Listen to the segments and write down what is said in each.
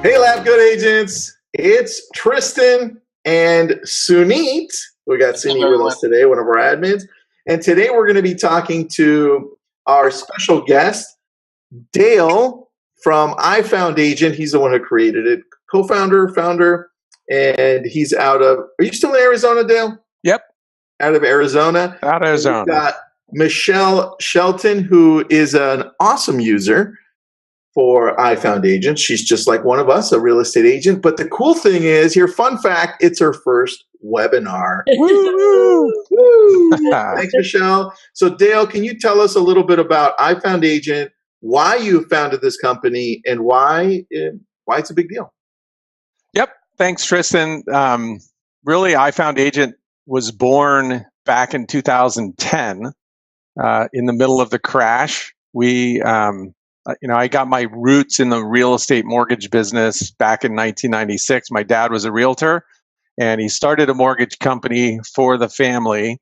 Hey, LabCoat agents. It's Tristan and Suneet. We got Suneet with us today, one of our admins. And today we're going to be talking to our special guest, Dale from iFound Agent. He's the one who created it, co-founder, founder, and he's out of, are you still in Arizona, Dale? Yep. Out of Arizona. Out of Arizona. We've got Michelle Shelton, who is an awesome user for iFound Agent. She's just like one of us, a real estate agent. But the cool thing is, here, fun fact, it's her first webinar. Woo! Thanks, Michelle. So Dale, can you tell us a little bit about iFound Agent, why you founded this company, and why it's a big deal? Yep. Thanks, Tristan. Really, iFound Agent was born back in 2010, in the middle of the crash. I got my roots in the real estate mortgage business back in 1996. My dad was a realtor, and he started a mortgage company for the family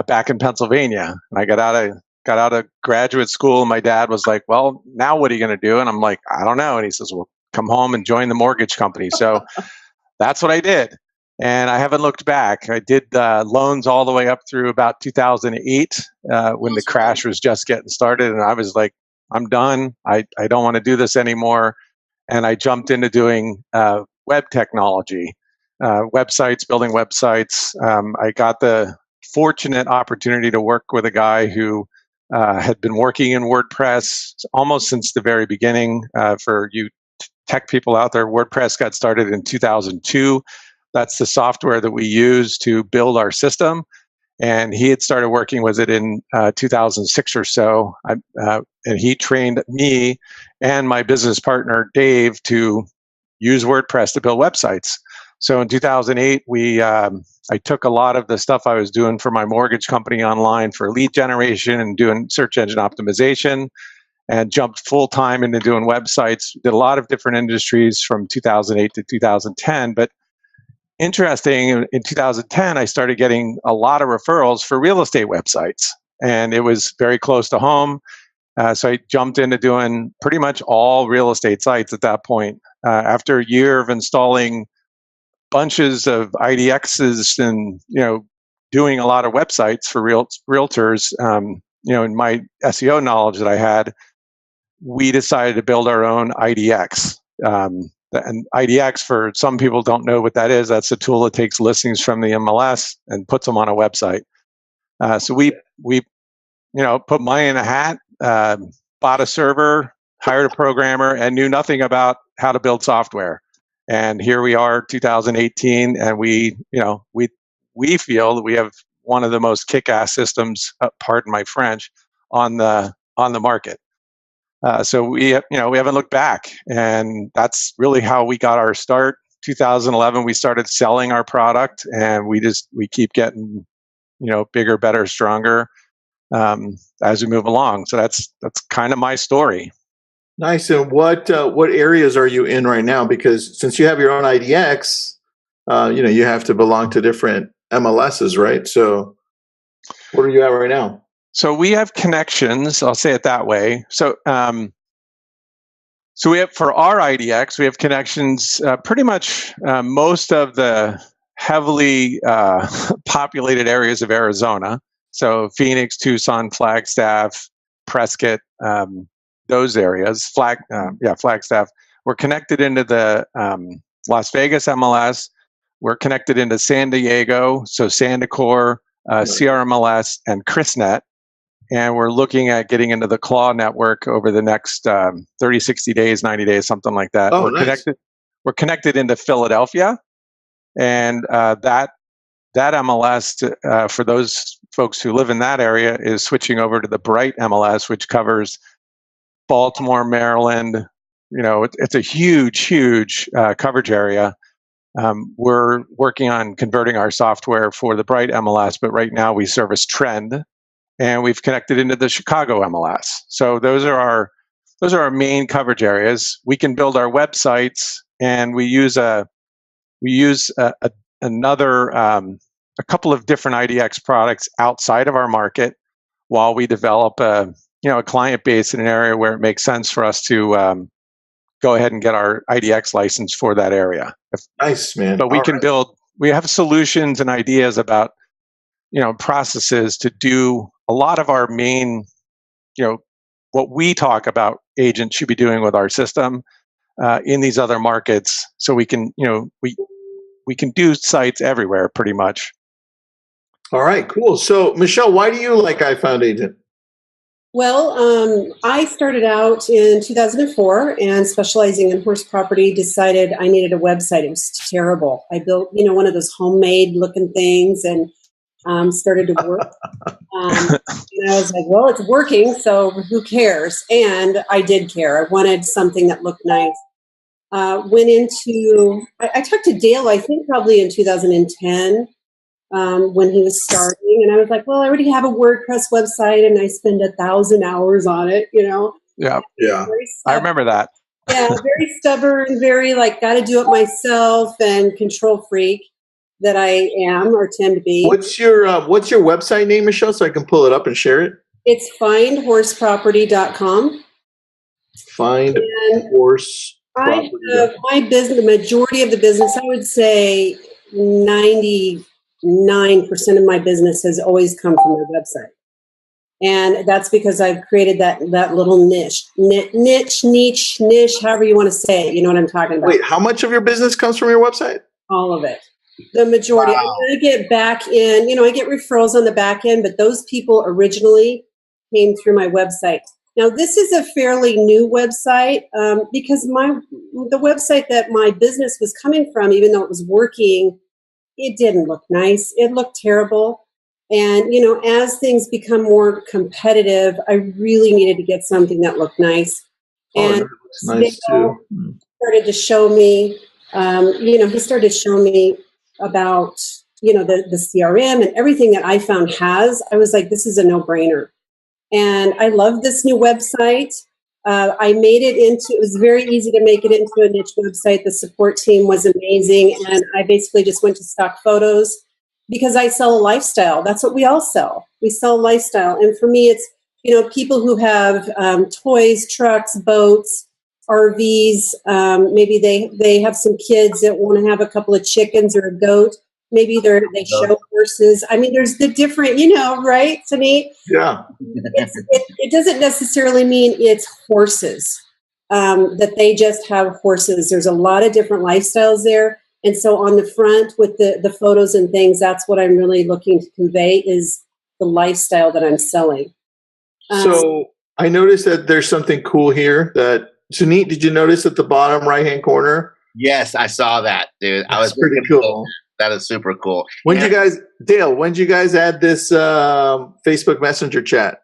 back in Pennsylvania. And I got out of graduate school, and my dad was like, "Well, now what are you going to do?" And I'm like, "I don't know." And he says, "Well, come home and join the mortgage company." So that's what I did, and I haven't looked back. I did loans all the way up through about 2008 when the crash was just getting started, and I was like, I'm done. I don't want to do this anymore. And I jumped into doing web technology, websites, building websites. I got the fortunate opportunity to work with a guy who had been working in WordPress almost since the very beginning. For you tech people out there, WordPress got started in 2002. That's the software that we use to build our system. And he had started working with it in 2006 or so. And he trained me and my business partner, Dave, to use WordPress to build websites. So in 2008, I took a lot of the stuff I was doing for my mortgage company online for lead generation and doing search engine optimization, and jumped full time into doing websites. Did a lot of different industries from 2008 to 2010. But interesting, in 2010, I started getting a lot of referrals for real estate websites, and it was very close to home. So I jumped into doing pretty much all real estate sites at that point. After a year of installing bunches of IDXs and doing a lot of websites for realtors, in my SEO knowledge that I had, we decided to build our own IDX. And IDX, for some people don't know what that is, that's a tool that takes listings from the MLS and puts them on a website. So we put money in a hat, bought a server, hired a programmer, and knew nothing about how to build software. And here we are, 2018, and we feel that we have one of the most kick-ass systems, pardon my French, on the market. So we haven't looked back, and that's really how we got our start. 2011, we started selling our product, and we keep getting, bigger, better, stronger as we move along. So that's kind of my story. Nice. And what areas are you in right now? Because since you have your own IDX, you have to belong to different MLSs, right? So what are you at right now? So we have connections. I'll say it that way. So we have, for our IDX, we have connections pretty much most of the heavily populated areas of Arizona. So Phoenix, Tucson, Flagstaff, Prescott, those areas. Flagstaff. We're connected into the Las Vegas MLS. We're connected into San Diego, so Sandicor, CRMLS, and ChrisNet. And we're looking at getting into the Claw network over the next 30, 60 days, 90 days, something like that. Oh, nice. We're connected into Philadelphia. And that MLS, for those folks who live in that area, is switching over to the Bright MLS, which covers Baltimore, Maryland. It's a huge coverage area. We're working on converting our software for the Bright MLS, but right now we service Trend. And we've connected into the Chicago MLS. So those are our main coverage areas. We can build our websites, and we use a couple of different IDX products outside of our market while we develop a client base in an area where it makes sense for us to go ahead and get our IDX license for that area. Nice, man. But we All can right. build. We have solutions and ideas about processes to do a lot of our main what we talk about agents should be doing with our system in these other markets, so we can we can do sites everywhere pretty much. All right, cool. So, Michelle, why do you like I Found Agent? Well, I started out in 2004 and specializing in horse property, decided I needed a website. It was terrible. I built, one of those homemade looking things and started to work. And I was like, well, it's working, so who cares? And I did care. I wanted something that looked nice. Went into, I talked to Dale, I think probably in 2010. When he was starting, and I was like, well, I already have a WordPress website and I spend 1,000 hours on it, Yeah. I remember that. Yeah, very stubborn, very got to do it myself and control freak that I am or tend to be. What's your website name, Michelle, so I can pull it up and share it? It's findhorseproperty.com. Find Horse Property. My business, the majority of the business, I would say 99% of my business has always come from the website. And that's because I've created that little niche, however you want to say it. You know what I'm talking about. Wait, how much of your business comes from your website? All of it. The majority. Wow. I'm going to get back in, I get referrals on the back end, but those people originally came through my website. Now, this is a fairly new website because the website that my business was coming from, even though it was working, it didn't look nice. It looked terrible. And, as things become more competitive, I really needed to get something that looked nice. And it looks nice too. Started to show me, he started showing me about, the CRM and everything that I found has. I was like, this is a no-brainer. And I love this new website. I made it was very easy to make it into a niche website. The support team was amazing. And I basically just went to stock photos because I sell a lifestyle. That's what we all sell. We sell lifestyle. And for me, it's, people who have toys, trucks, boats, RVs. Maybe they have some kids that want to have a couple of chickens or a goat. Maybe they show horses. I mean, there's the different, right, Sunit? Yeah. It doesn't necessarily mean it's horses, that they just have horses. There's a lot of different lifestyles there. And so on the front with the photos and things, that's what I'm really looking to convey is the lifestyle that I'm selling. So I noticed that there's something cool here that, Sunit, did you notice at the bottom right-hand corner? Yes, I saw that, dude. I was pretty cool. That is super cool. When did you guys add this Facebook Messenger chat?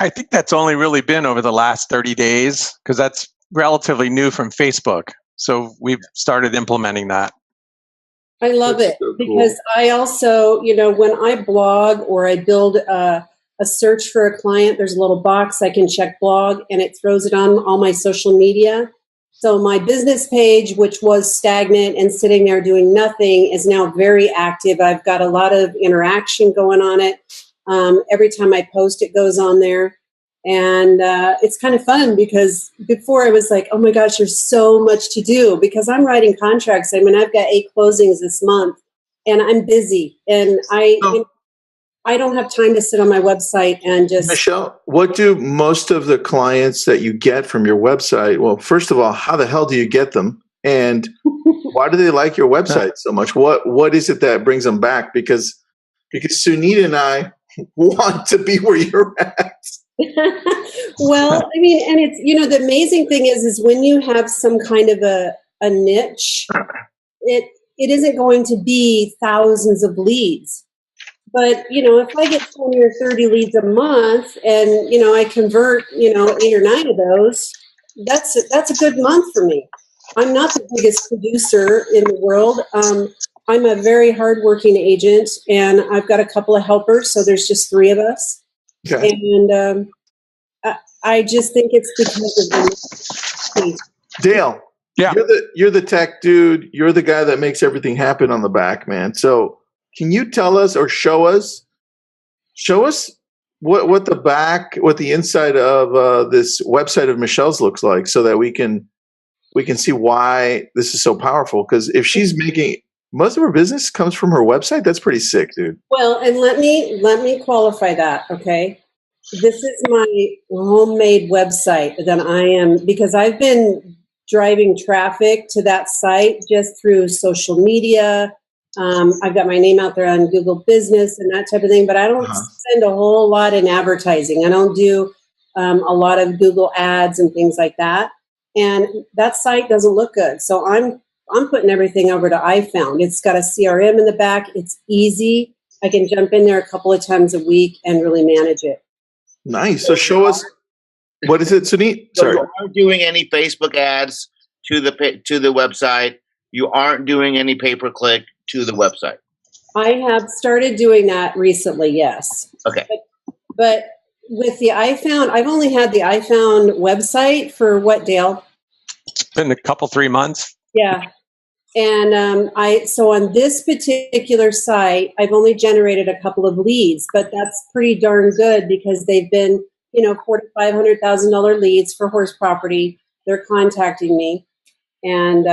I think that's only really been over the last 30 days because that's relatively new from Facebook. So we've started implementing that. I love it because I also, when I blog or I build a search for a client, there's a little box I can check blog and it throws it on all my social media. So my business page, which was stagnant and sitting there doing nothing, is now very active. I've got a lot of interaction going on it. Every time I post, it goes on there. And it's kind of fun because before I was like, oh my gosh, there's so much to do because I'm writing contracts. I mean, I've got 8 closings this month and I'm busy and I don't have time to sit on my website and just... Michelle, what do most of the clients that you get from your website, well, first of all, how the hell do you get them? And why do they like your website so much? What is it that brings them back? Because Sunita and I want to be where you're at. Well, I mean, and it's, the amazing thing is when you have some kind of a niche, it isn't going to be thousands of leads. But, if I get 20 or 30 leads a month and, I convert, 8 or 9 of those, that's a good month for me. I'm not the biggest producer in the world. I'm a very hardworking agent and I've got a couple of helpers. So there's just 3 of us. Okay. And I just think it's because of the Dale. Yeah. You're the tech dude. You're the guy that makes everything happen on the back, man. So can you tell us or show us what the inside of this website of Michelle's looks like, so that we can see why this is so powerful. Because if she's making most of her business comes from her website, that's pretty sick, dude. Well, and let me qualify that, okay? This is my homemade website that I am, because I've been driving traffic to that site just through social media. I've got my name out there on Google Business and that type of thing, but I don't spend a whole lot in advertising. I don't do a lot of Google ads and things like that. And that site doesn't look good. So I'm putting everything over to iFound. It's got a CRM in the back. It's easy. I can jump in there a couple of times a week and really manage it. Nice. So show us, what is it, Sunit? So Sorry. you aren't doing any Facebook ads to the website. You aren't doing any pay-per-click to the website. I have started doing that recently, yes. Okay. But with the iFound, I've only had the iFound website for what, Dale? It's been a couple, 3 months. Yeah. And so on this particular site, I've only generated a couple of leads, but that's pretty darn good because they've been, $400,000 to $500,000 leads for horse property. They're contacting me, and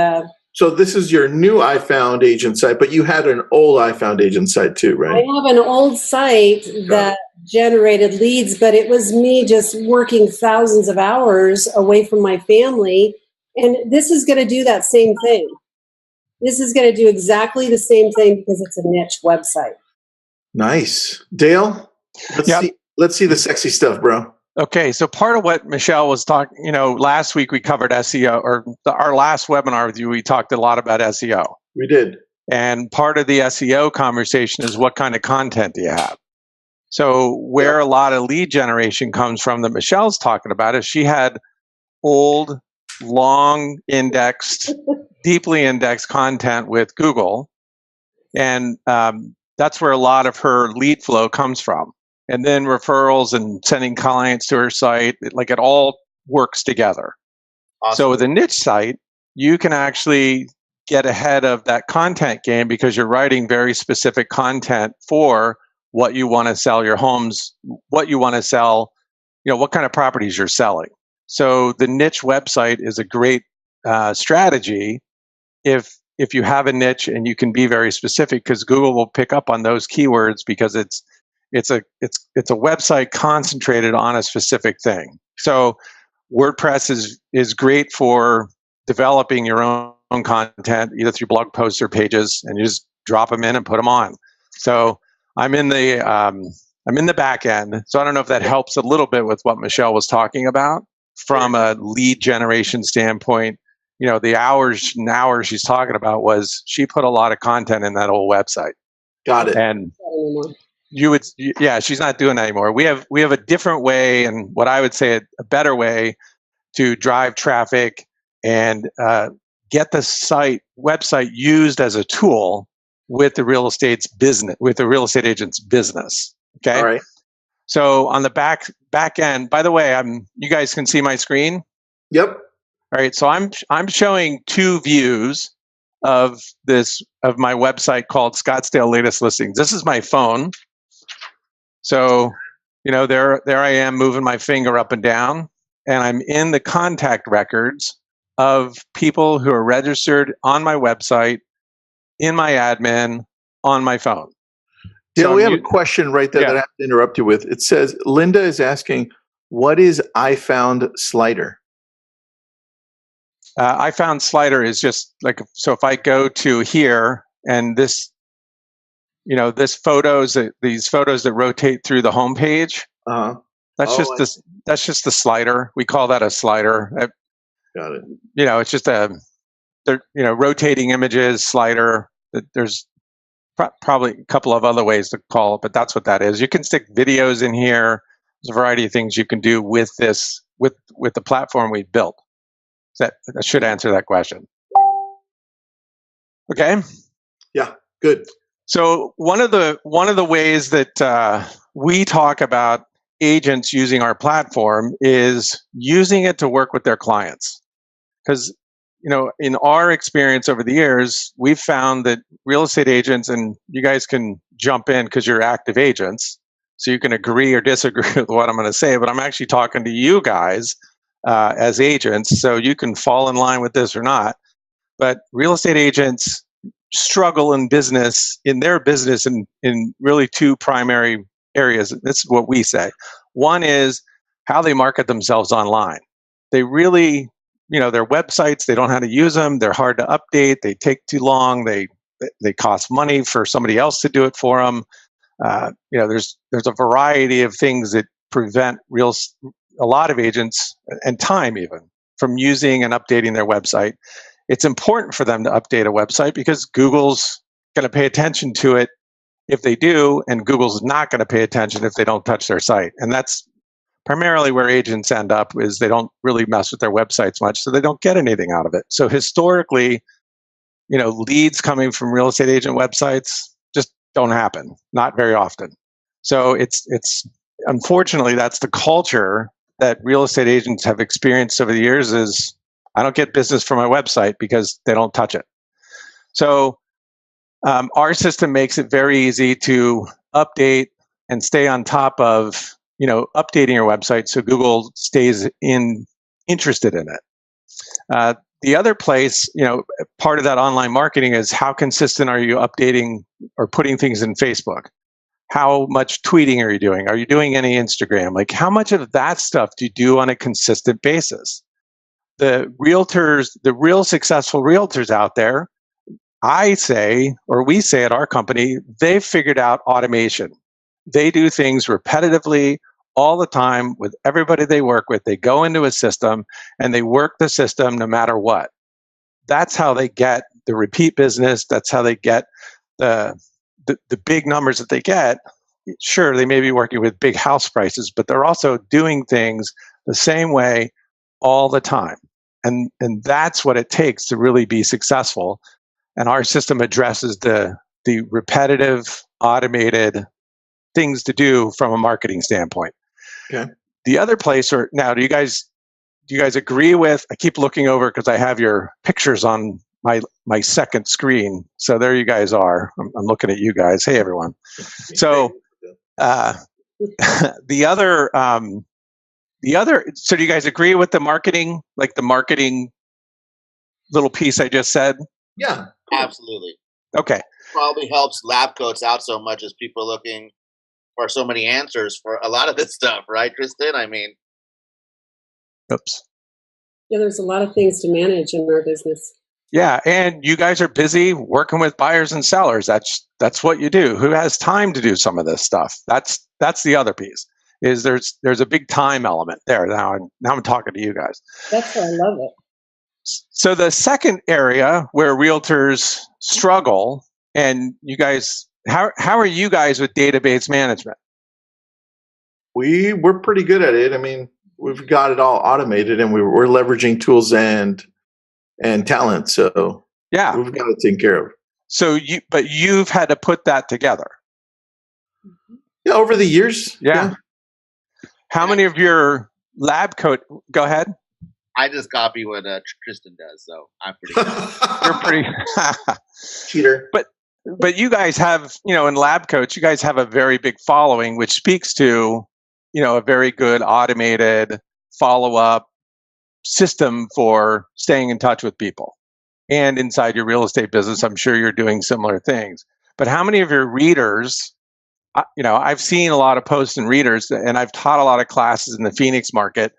so this is your new iFound agent site, but you had an old iFound agent site too, right? I have an old site that generated leads, but it was me just working thousands of hours away from my family, and this is going to do that same thing. This is going to do exactly the same thing because it's a niche website. Nice. Dale, let's see the sexy stuff, bro. Okay, so part of what Michelle was talking, last week we covered SEO, or our last webinar with you, we talked a lot about SEO. We did. And part of the SEO conversation is what kind of content do you have? So where a lot of lead generation comes from that Michelle's talking about is she had old, long indexed, deeply indexed content with Google. And that's where a lot of her lead flow comes from. And then referrals and sending clients to her site, it all works together. Awesome. So with a niche site, you can actually get ahead of that content game because you're writing very specific content for what you want to sell your homes, what you want to sell, what kind of properties you're selling. So the niche website is a great strategy if you have a niche and you can be very specific, because Google will pick up on those keywords because it's a website concentrated on a specific thing. So WordPress is great for developing your own content, either through blog posts or pages, and you just drop them in and put them on. So I'm in the back end. So I don't know if that helps a little bit with what Michelle was talking about from a lead generation standpoint. The hours and hours she's talking about was she put a lot of content in that old website. Got it. And she's not doing that anymore. We have a different way, and what I would say a better way to drive traffic and get the website used as a tool with the real estate agent's business. Okay. All right. So on the back end, by the way, you guys can see my screen. Yep. All right. So I'm showing two views of my website called Scottsdale Latest Listings. This is my phone. So, there I am moving my finger up and down, and I'm in the contact records of people who are registered on my website, in my admin, on my phone. Dale, we have a question right there that I have to interrupt you with. It says, Linda is asking, what is iFound Slider? iFound Slider is just so if I go to here and these photos that rotate through the homepage, that's just the slider. We call that a slider. Got it. It's just rotating images slider. There's probably a couple of other ways to call it, but that's what that is. You can stick videos in here. There's a variety of things you can do with this, with the platform we've built. That should answer that question. Okay. Yeah. Good. So one of the ways that we talk about agents using our platform is using it to work with their clients. Because in our experience over the years, we've found that real estate agents, and you guys can jump in because you're active agents, So you can agree or disagree with what I'm going to say, but I'm actually talking to you guys as agents, so you can fall in line with this or not. But real estate agents struggle in their business in really two primary areas. This is what we say. One is how they market themselves online. They really, their websites, they don't know how to use them. They're hard to update. They take too long. They cost money for somebody else to do it for them. There's a variety of things that prevent a lot of agents, and time even, from using and updating their website. It's important for them to update a website because Google's going to pay attention to it if they do, and Google's not going to pay attention if they don't touch their site. And that's primarily where agents end up, is they don't really mess with their websites much, so they don't get anything out of it. So historically, leads coming from real estate agent websites just don't happen, not very often. So it's unfortunately, that's the culture that real estate agents have experienced over the years, is I don't get business from my website because they don't touch it. So our system makes it very easy to update and stay on top of, updating your website so Google stays interested in it. The other place, part of that online marketing is how consistent are you updating or putting things in Facebook? How much tweeting are you doing? Are you doing any Instagram? Like, how much of that stuff do you do on a consistent basis? The real successful realtors out there, I say, or we say at our company, they've figured out automation. They do things repetitively all the time with everybody they work with. They go into a system and they work the system no matter what. That's how they get the repeat business. That's how they get the big numbers that they get. Sure, they may be working with big house prices, but they're also doing things the same way all the time. And that's what it takes to really be successful. And our system addresses the repetitive, automated things to do from a marketing standpoint. Okay. The other place, now, do you guys agree with? I keep looking over because I have your pictures on my second screen. So there you guys are. I'm looking at you guys. Hey, everyone. So the other. So do you guys agree with the marketing, like the marketing little piece I just said? Yeah, absolutely. Okay. Probably helps LabCoats out so much as people are looking for so many answers for a lot of this stuff, right, Kristen? I mean, oops. Yeah, there's a lot of things to manage in our business. Yeah, and you guys are busy working with buyers and sellers. That's what you do. Who has time to do some of this stuff? That's the other piece. Is there's a big time element there. Now I'm talking to you guys. That's why I love it. So the second area where realtors struggle, and you guys, how are you guys with database management? we're pretty good at it. I mean, we've got it all automated, and we're leveraging tools and talent. So yeah, we've got it taken care of. So you've had to put that together. Yeah, over the years. Yeah. How many of your LabCoat? Go ahead. I just copy what Tristan does, so I'm pretty good. You're pretty cheater. But you guys have, in LabCoats, you guys have a very big following, which speaks to, a very good automated follow-up system for staying in touch with people. And inside your real estate business, I'm sure you're doing similar things. But how many of your readers, I've seen a lot of posts and readers, and I've taught a lot of classes in the Phoenix market.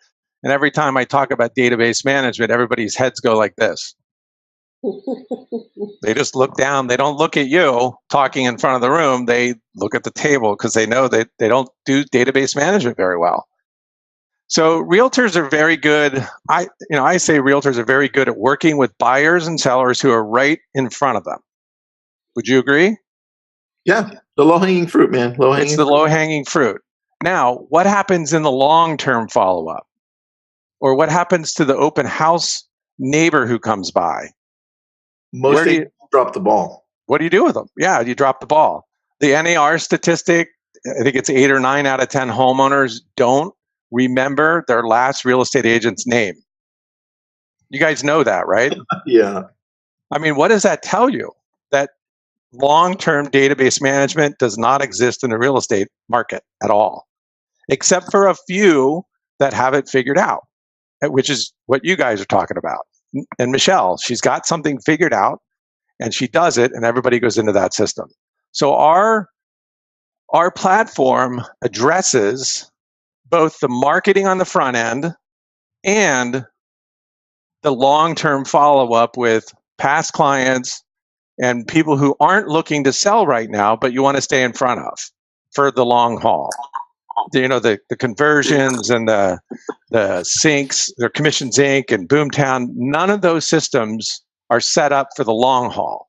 And every time I talk about database management, everybody's heads go like this. They just look down. They don't look at you talking in front of the room. They look at the table because they know that they don't do database management very well. So realtors are very good. I say realtors are very good at working with buyers and sellers who are right in front of them. Would you agree? Yeah, the low-hanging fruit, man. It's the low-hanging fruit. Now, what happens in the long-term follow-up? Or what happens to the open house neighbor who comes by? Most agents drop the ball. What do you do with them? Yeah, you drop the ball. The NAR statistic, I think it's 8 or 9 out of 10 homeowners don't remember their last real estate agent's name. You guys know that, right? Yeah. I mean, what does that tell you? That long-term database management does not exist in the real estate market at all, except for a few that have it figured out, which is what you guys are talking about. And Michelle, she's got something figured out and she does it and everybody goes into that system. So our platform addresses both the marketing on the front end and the long-term follow-up with past clients and people who aren't looking to sell right now, but you want to stay in front of for the long haul. The conversions and the syncs, their Commission Inc. and Boomtown, none of those systems are set up for the long haul.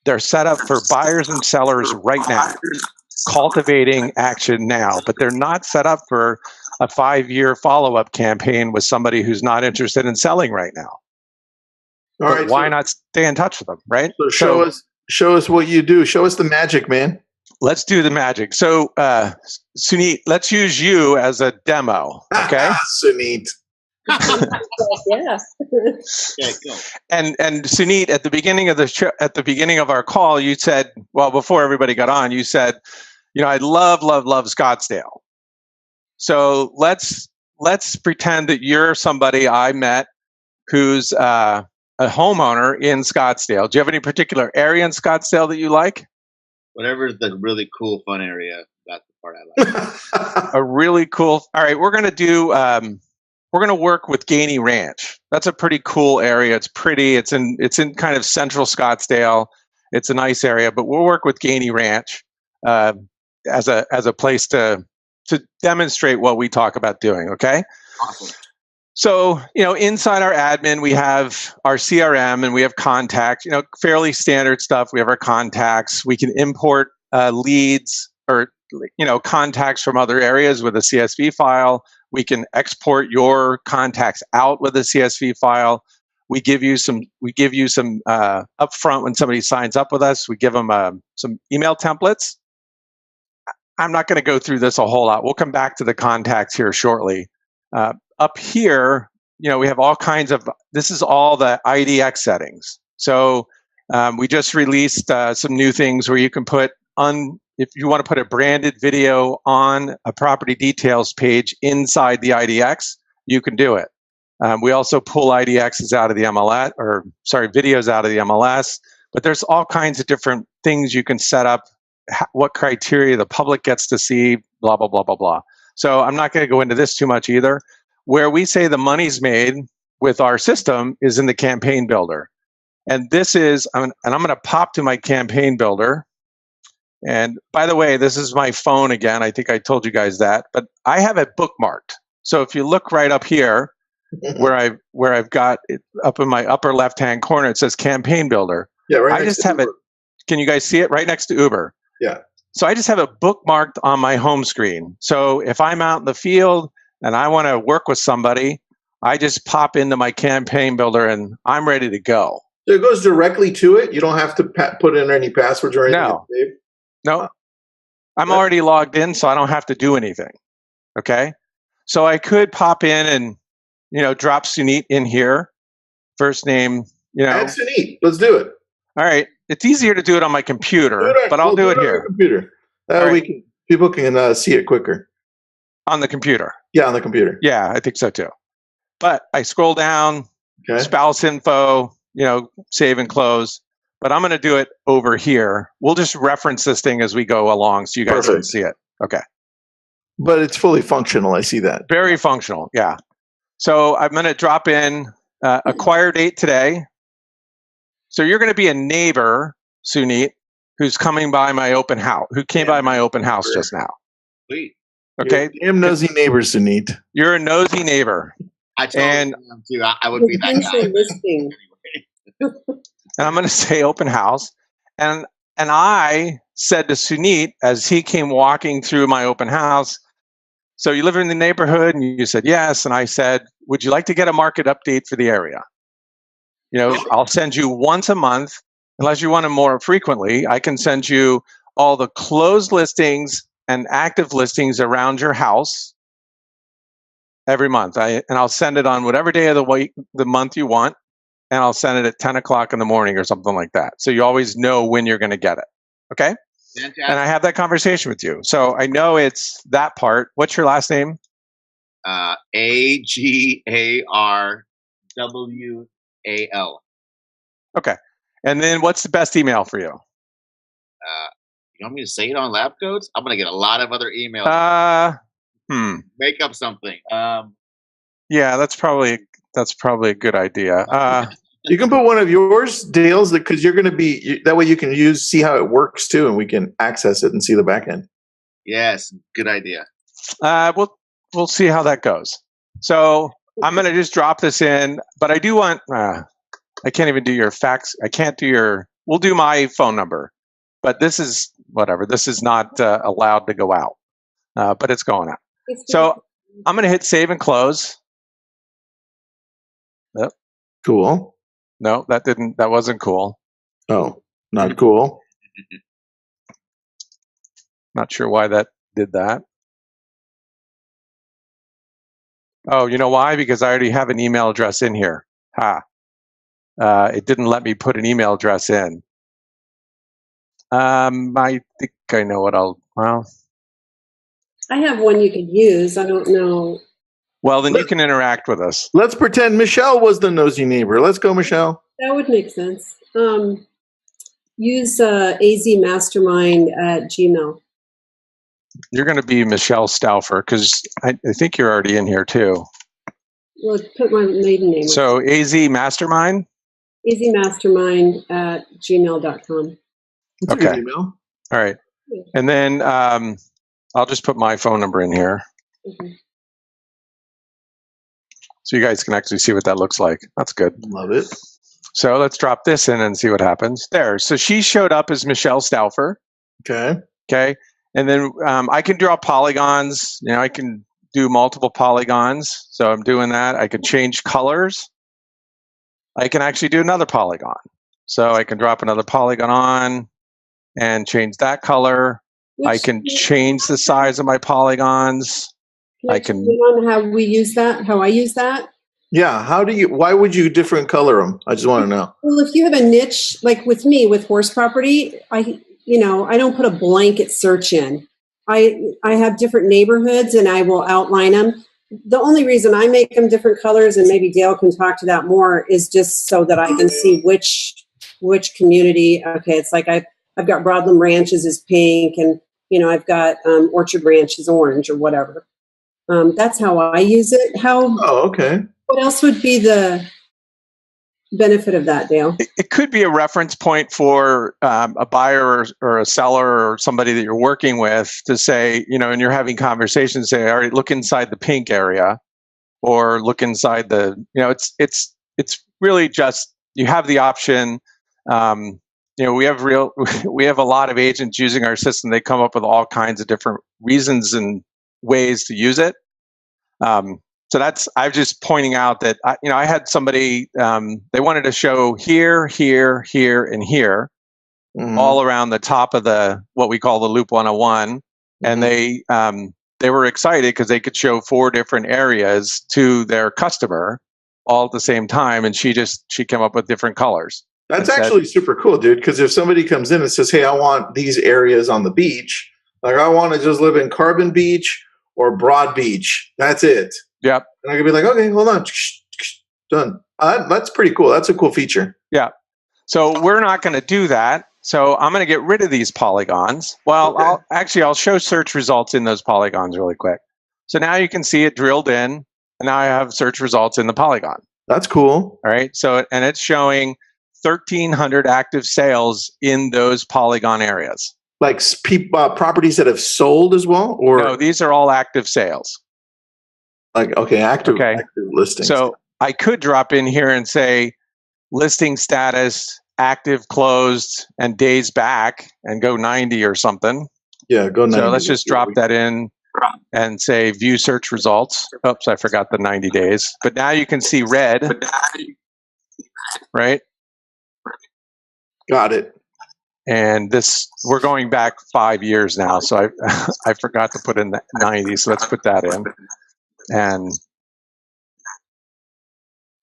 They're set up for buyers and sellers right now, cultivating action now, but they're not set up for a 5-year follow-up campaign with somebody who's not interested in selling right now. All right, why not stay in touch with them, right? So show us what you do. Show us the magic, man. Let's do the magic. So, Suneet, let's use you as a demo, okay? Suneet. Yes. Okay, go. And Suneet, at the beginning of the show, at the beginning of our call, you said, well, before everybody got on, you said, I love Scottsdale. So let's pretend that you're somebody I met who's a homeowner in Scottsdale. Do you have any particular area in Scottsdale that you like? Whatever's the really cool, fun area. That's the part I like. A really cool. All right, we're gonna do. We're gonna work with Gainey Ranch. That's a pretty cool area. It's pretty. It's in kind of central Scottsdale. It's a nice area, but we'll work with Gainey Ranch as a place to demonstrate what we talk about doing. Okay. Awesome. So, inside our admin, we have our CRM and we have contacts, fairly standard stuff. We have our contacts. We can import leads or, contacts from other areas with a CSV file. We can export your contacts out with a CSV file. We give you some upfront when somebody signs up with us. We give them some email templates. I'm not going to go through this a whole lot. We'll come back to the contacts here shortly. Up here, we have all kinds of, this is all the IDX settings. So we just released some new things where you can put if you want to put a branded video on a property details page inside the IDX, you can do it. We also pull IDXs out of the MLS, videos out of the MLS, but there's all kinds of different things you can set up, what criteria the public gets to see, blah, blah, blah, blah, blah. So I'm not going to go into this too much either. Where we say the money's made with our system is in the campaign builder. And this is, and I'm going to pop to my campaign builder. And by the way, this is my phone again. I think I told you guys that, but I have it bookmarked. So if you look right up here, where I've got it up in my upper left-hand corner, it says campaign builder. Yeah, right. I just have it. Can you guys see it right next to Uber? Yeah. So I just have it bookmarked on my home screen. So if I'm out in the field and I want to work with somebody, I just pop into my campaign builder and I'm ready to go. So it goes directly to it? You don't have to put in any passwords or anything? No. I'm already logged in, so I don't have to do anything. Okay? So I could pop in and, drop Suneet in here. First name, Add Suneet. Let's do it. All right. It's easier to do it on my computer, but I'll do it here. Computer. People can see it quicker. On the computer. Yeah, on the computer. Yeah, I think so too. But I scroll down, spouse info, save and close. But I'm going to do it over here. We'll just reference this thing as we go along so you guys can see it. Okay. But it's fully functional. I see that. Very functional. Yeah. So I'm going to drop in acquire date today. So you're going to be a neighbor, Suneet, who's coming by my open house, who came by my open house just now. Sweet. Okay. You're a damn nosy neighbor, Suneet. You're a nosy neighbor. I totally am too. I would be that guy. And I'm going to say open house. And I said to Suneet, as he came walking through my open house, so you live in the neighborhood? And you said, yes. And I said, would you like to get a market update for the area? I'll send you once a month. Unless you want them more frequently, I can send you all the closed listings and active listings around your house every month. And I'll send it on whatever day of the month you want. And I'll send it at 10 o'clock in the morning or something like that. So you always know when you're going to get it. Okay. Fantastic. And I have that conversation with you. So I know it's that part. What's your last name? AGARWAL. Okay. And then what's the best email for you? You want me to say it on LabCoats? I'm gonna get a lot of other emails. Make up something. Yeah, that's probably a good idea. You can put one of yours, Dale's, because you're going to be that way. You can see how it works too, and we can access it and see the back end. Yes, good idea. We'll see how that goes. So I'm going to just drop this in, but I do want. I can't even do your fax. I can't do your. We'll do my phone number, but this is whatever. This is not allowed to go out, but it's going out. So I'm going to hit save and close. Yep. Cool. No, that wasn't cool. Oh, not cool. Not sure why that did that. Oh, you know why? Because I already have an email address in here. It didn't let me put an email address in. I think I know what I have one you could use. I don't know. Well, then you can interact with us. Let's pretend Michelle was the nosy neighbor. Let's go, Michelle. That would make sense. Use azmastermind@gmail. You're going to be Michelle Stauffer because I think you're already in here too. Well, put my maiden name. So AZ Mastermind? azmastermind@gmail.com. That's a good email. All right. And then I'll just put my phone number in here. Okay. So you guys can actually see what that looks like. That's good. Love it. So let's drop this in and see what happens. There. So she showed up as Michelle Stauffer. Okay. Okay. And then I can draw polygons. I can do multiple polygons. So I'm doing that. I can change colors. I can actually do another polygon. So I can drop another polygon on and change that color. I can change the size of my polygons. I can. How we use that? How I use that? Yeah. Why would you different color them? I just want to know. Well, if you have a niche, like with me with horse property, I don't put a blanket search in. I have different neighborhoods and I will outline them. The only reason I make them different colors, and maybe Dale can talk to that more, is just so that I can see which community. Okay, it's like I've got Broadland Ranches is pink, and I've got Orchard Ranch is orange or whatever. That's how I use it. Oh, okay. What else would be the benefit of that, Dale? It could be a reference point for a buyer or a seller or somebody that you're working with to say, and you're having conversations, say, all right, look inside the pink area or look inside the, it's really just, you have the option. We have a lot of agents using our system. They come up with all kinds of different reasons and ways to use it. So I'm just pointing out that, I had somebody, they wanted to show here, here, here, and here, all around the top of what we call the Loop 101. And they were excited because they could show 4 different areas to their customer all at the same time. And she came up with different colors. That's actually super cool, dude. Because if somebody comes in and says, hey, I want these areas on the beach, like I want to just live in Carbon Beach or Broad Beach. That's it. Yep. And I could be like, okay, hold on. Done. That's pretty cool. That's a cool feature. Yeah. So we're not going to do that. So I'm going to get rid of these polygons. Well, okay. I'll show search results in those polygons really quick. So now you can see it drilled in, and now I have search results in the polygon. That's cool. All right. So, and it's showing 1,300 active sales in those polygon areas. Like properties that have sold as well? Or no, these are all active sales. Like, okay, active listings. So I could drop in here and say listing status, active, closed, and days back, and go 90 or something. Yeah, go 90. So let's just drop that in and say view search results. Oops, I forgot the 90 days. But now you can see red, right? Got it. And we're going back 5 years now, so I forgot to put in the 90. So let's put that in. And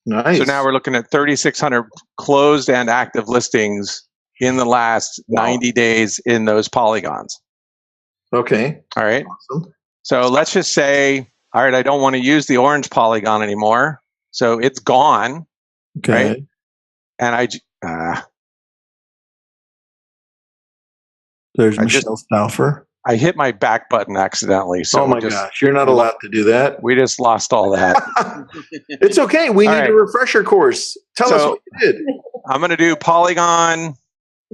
nice. So now we're looking at 3,600 closed and active listings in the last 90 days in those polygons. Okay. All right. Awesome. So let's just say, all right, I don't want to use the orange polygon anymore. So it's gone. Okay. Right? And There's Michelle Stauffer. I hit my back button accidentally. So oh my gosh, you're not allowed to do that. We just lost all that. It's okay. We need a refresher course. Tell us what you did. I'm going to do polygon.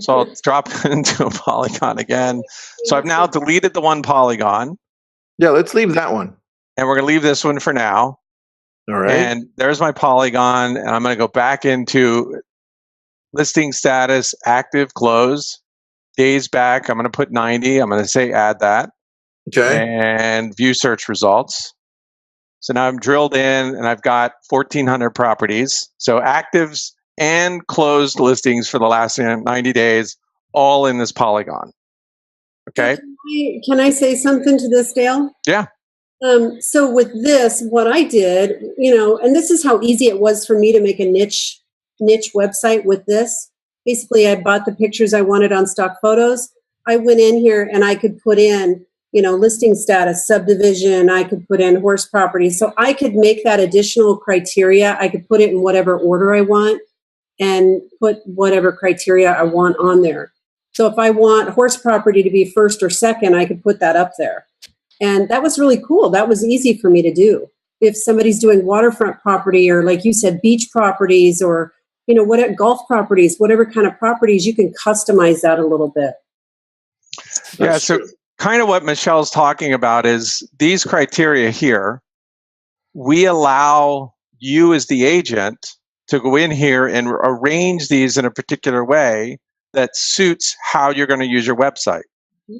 So I'll drop into a polygon again. So I've now deleted the one polygon. Yeah, let's leave that one. And we're going to leave this one for now. All right. And there's my polygon. And I'm going to go back into listing status, active, close, days back. I'm going to put 90. I'm going to say add that. Okay. And view search results. So now I'm drilled in and I've got 1,400 properties. So actives and closed listings for the last 90 days, all in this polygon. Okay. Can I say something to this, Dale? Yeah. So with this, what I did, and this is how easy it was for me to make a niche website with this. Basically, I bought the pictures I wanted on stock photos. I went in here and I could put in, listing status, subdivision. I could put in horse property. So I could make that additional criteria. I could put it in whatever order I want and put whatever criteria I want on there. So if I want horse property to be first or second, I could put that up there. And that was really cool. That was easy for me to do. If somebody's doing waterfront property or, like you said, beach properties or, what golf properties, whatever kind of properties, you can customize that a little bit. Yeah, so kind of what Michelle's talking about is these criteria here, we allow you as the agent to go in here and arrange these in a particular way that suits how you're going to use your website.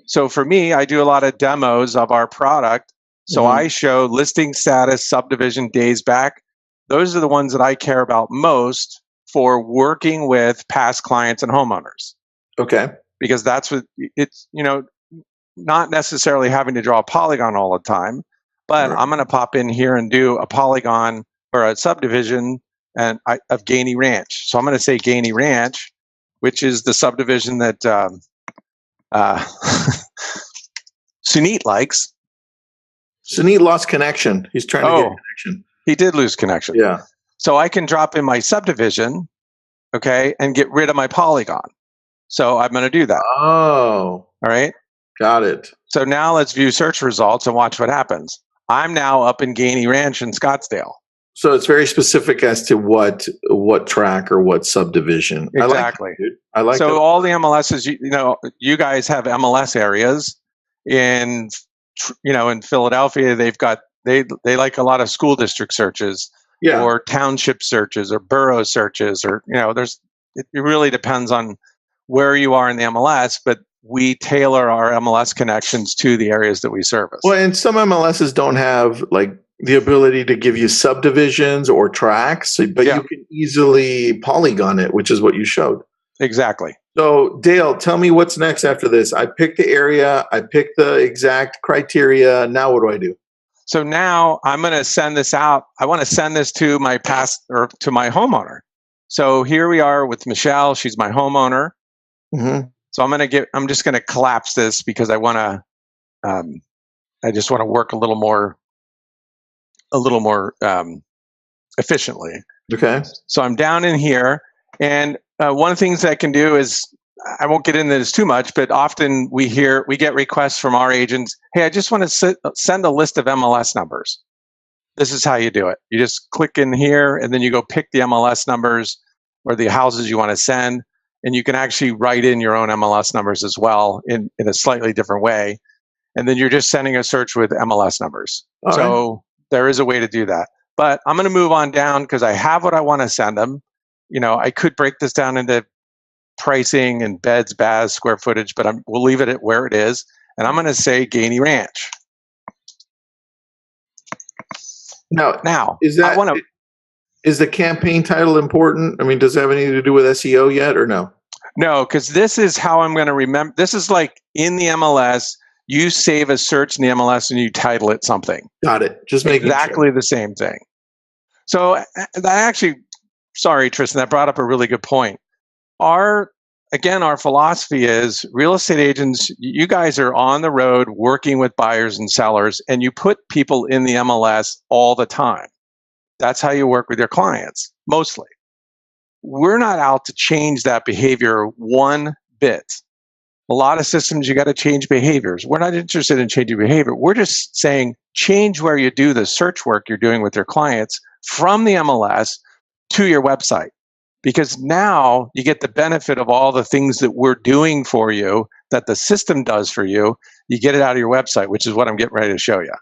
So for me, I do a lot of demos of our product. So I show listing status, subdivision, days back. Those are the ones that I care about most for working with past clients and homeowners. Okay. Because that's what it's, not necessarily having to draw a polygon all the time, but I'm going to pop in here and do a polygon or a subdivision of Gainey Ranch. So I'm going to say Gainey Ranch, which is the subdivision that Sunit likes. Sunit lost connection. He's trying to get connection. He did lose connection. Yeah. So I can drop in my subdivision, okay, and get rid of my polygon. So I'm going to do that. Oh. All right. Got it. So now let's view search results and watch what happens. I'm now up in Gainey Ranch in Scottsdale. So it's very specific as to what track or what subdivision. Exactly. I like so that. all the MLSs, you guys have MLS areas in Philadelphia. They've got they like a lot of school district searches or township searches or borough searches or it really depends on where you are in the MLS, but we tailor our MLS connections to the areas that we service. Well, and some MLSs don't have like the ability to give you subdivisions or tracks, but you can easily polygon it, which is what you showed. Exactly. So Dale, tell me what's next after this. I picked the area, I picked the exact criteria. Now what do I do? So now I'm going to send this out. I want to send this to my to my homeowner. So here we are with Michelle. She's my homeowner. Mm-hmm. So I'm just going to collapse this because I want to, I just want to work a little more efficiently. Okay. So I'm down in here, and one of the things that I can do is, I won't get into this too much, but often we get requests from our agents. Hey, I just want to send a list of MLS numbers. This is how you do it. You just click in here, and then you go pick the MLS numbers or the houses you want to send. And you can actually write in your own MLS numbers as well in a slightly different way. And then you're just sending a search with MLS numbers. So there is a way to do that. But I'm going to move on down because I have what I want to send them. I could break this down into pricing and beds, baths, square footage, but we'll leave it at where it is. And I'm going to say Gainey Ranch. Now is the campaign title important? I mean, does it have anything to do with SEO yet or no? No, because this is how I'm going to remember. This is like in the MLS, you save a search in the MLS and you title it something. Got it. Just make exactly the same thing. So sorry, Tristan, that brought up a really good point. Our again, our philosophy is real estate agents, you guys are on the road working with buyers and sellers, and you put people in the MLS all the time. That's how you work with your clients, mostly. We're not out to change that behavior one bit. A lot of systems, you got to change behaviors. We're not interested in changing behavior. We're just saying change where you do the search work you're doing with your clients from the MLS to your website. Because now you get the benefit of all the things that we're doing for you, that the system does for you. You get it out of your website, which is what I'm getting ready to show you.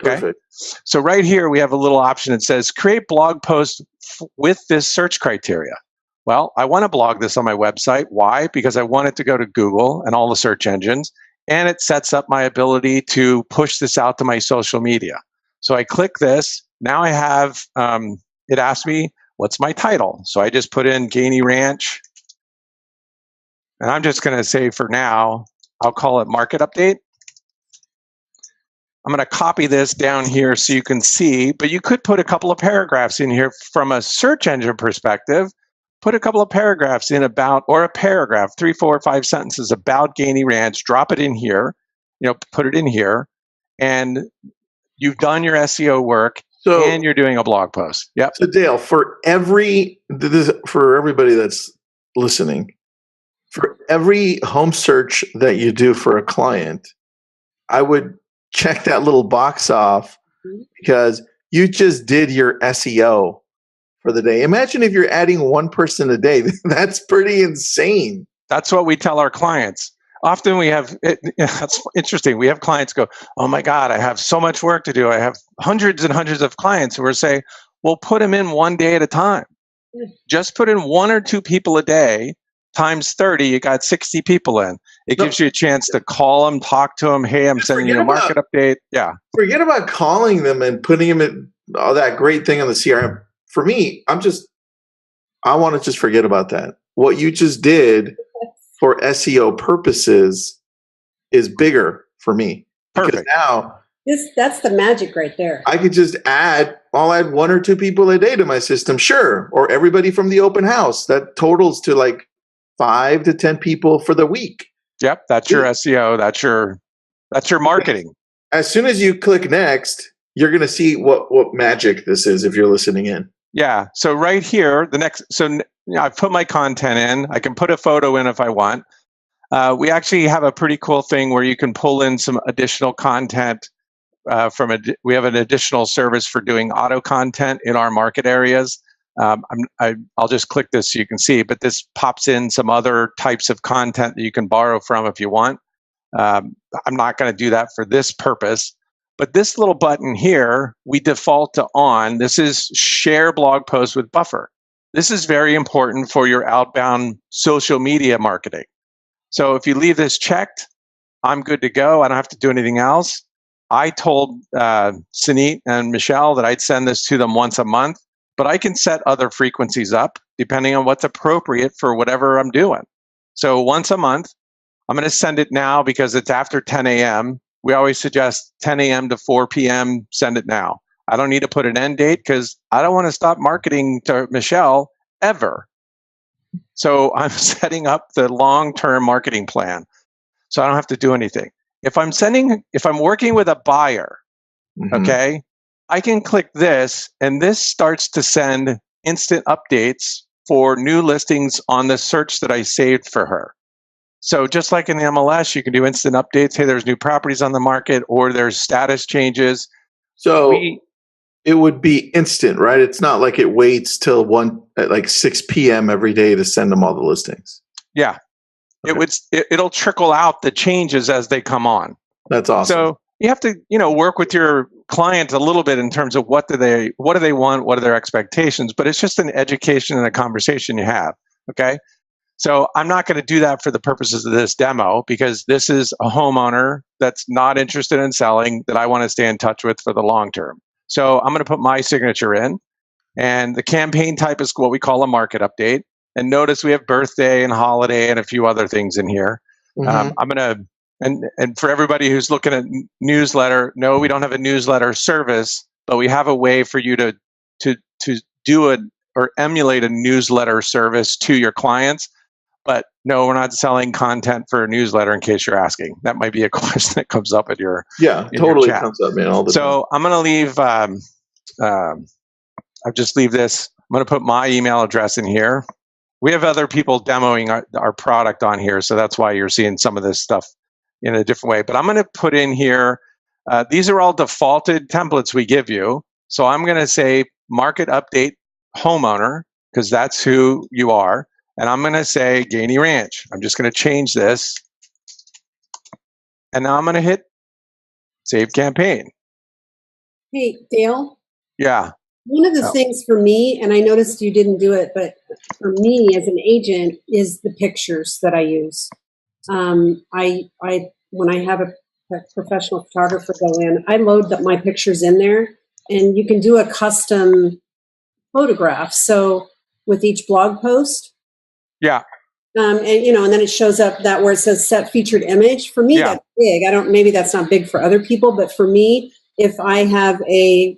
Okay. Perfect. So right here, we have a little option that says create blog posts with this search criteria. Well, I want to blog this on my website. Why? Because I want it to go to Google and all the search engines, and it sets up my ability to push this out to my social media. So I click this. Now I have, it asks me, what's my title? So I just put in Gainey Ranch. And I'm just going to say for now, I'll call it Market Update. I'm going to copy this down here so you can see, but you could put a couple of paragraphs in here from a search engine perspective. Put a couple of paragraphs in about, or a paragraph, 3, 4, 5 sentences about Gainey Ranch, drop it in here, put it in here, and you've done your SEO work. So, and you're doing a blog post. Yep. So Dale, for everybody that's listening, for every home search that you do for a client, I would check that little box off because you just did your SEO for the day. Imagine if you're adding one person a day. That's pretty insane. That's what we tell our clients. Often we have, that's interesting. We have clients go, oh my God, I have so much work to do. I have hundreds and hundreds of clients who are saying, well, put them in one day at a time. Just put in 1 or 2 people a day times 30, you got 60 people in. It gives you a chance to call them, talk to them. Hey, I'm sending you a market update. Yeah. Forget about calling them and putting them in all that great thing on the CRM. For me, I want to just forget about that. What you just did for SEO purposes is bigger for me. Perfect. Because now that's the magic right there. I could just I'll add 1 or 2 people a day to my system, sure. Or everybody from the open house. That totals to like 5 to 10 people for the week. Yep, that's your SEO. That's your marketing. As soon as you click next, you're going to see what magic this is if you're listening in. Yeah. So right here, I've put my content in. I can put a photo in if I want. We actually have a pretty cool thing where you can pull in some additional content we have an additional service for doing auto content in our market areas. I'll just click this so you can see, but this pops in some other types of content that you can borrow from if you want. I'm not going to do that for this purpose. But this little button here, we default to on. This is share blog post with buffer. This is very important for your outbound social media marketing. So if you leave this checked, I'm good to go. I don't have to do anything else. I told Suneet and Michelle that I'd send this to them once a month, but I can set other frequencies up depending on what's appropriate for whatever I'm doing. So once a month, I'm going to send it now because it's after 10 a.m. We always suggest 10 a.m. to 4 p.m. Send it now. I don't need to put an end date because I don't want to stop marketing to Michelle ever. So I'm setting up the long-term marketing plan so I don't have to do anything. If I'm working with a buyer, okay, I can click this and this starts to send instant updates for new listings on the search that I saved for her. So just like in the MLS, you can do instant updates. Hey, there's new properties on the market or there's status changes. So it would be instant, right? It's not like it waits till at like 6 p.m. every day to send them all the listings. Yeah. Okay. It'll trickle out the changes as they come on. That's awesome. So you have to, work with your client a little bit in terms of what do they want, what are their expectations, but it's just an education and a conversation you have. Okay. So I'm not going to do that for the purposes of this demo because this is a homeowner that's not interested in selling that I want to stay in touch with for the long term. So I'm going to put my signature in, and the campaign type is what we call a market update. And notice we have birthday and holiday and a few other things in here. I'm going to, and for everybody who's looking at newsletter, no, we don't have a newsletter service, but we have a way for you to do or emulate a newsletter service to your clients But no, we're not selling content for a newsletter, in case you're asking. That might be a question that comes up in your totally chat. comes up, man, all the time. So I'm going to leave. I'll just leave this. I'm going to put my email address in here. We have other people demoing our product on here, so that's why you're seeing some of this stuff in a different way. But I'm going to put in here. These are all defaulted templates we give you. So I'm going to say market update homeowner, because that's who you are. And I'm going to say Gainey Ranch. I'm just going to change this. And now I'm going to hit save campaign. Hey, Dale. Yeah. One of the things for me, and I noticed you didn't do it, but for me as an agent, is the pictures that I use. When I have a professional photographer go in, I load my pictures in there, and you can do a custom photograph. So with each blog post, yeah, and then it shows up that where it says set featured image. For me, that's big. Maybe that's not big for other people, but for me, if I have a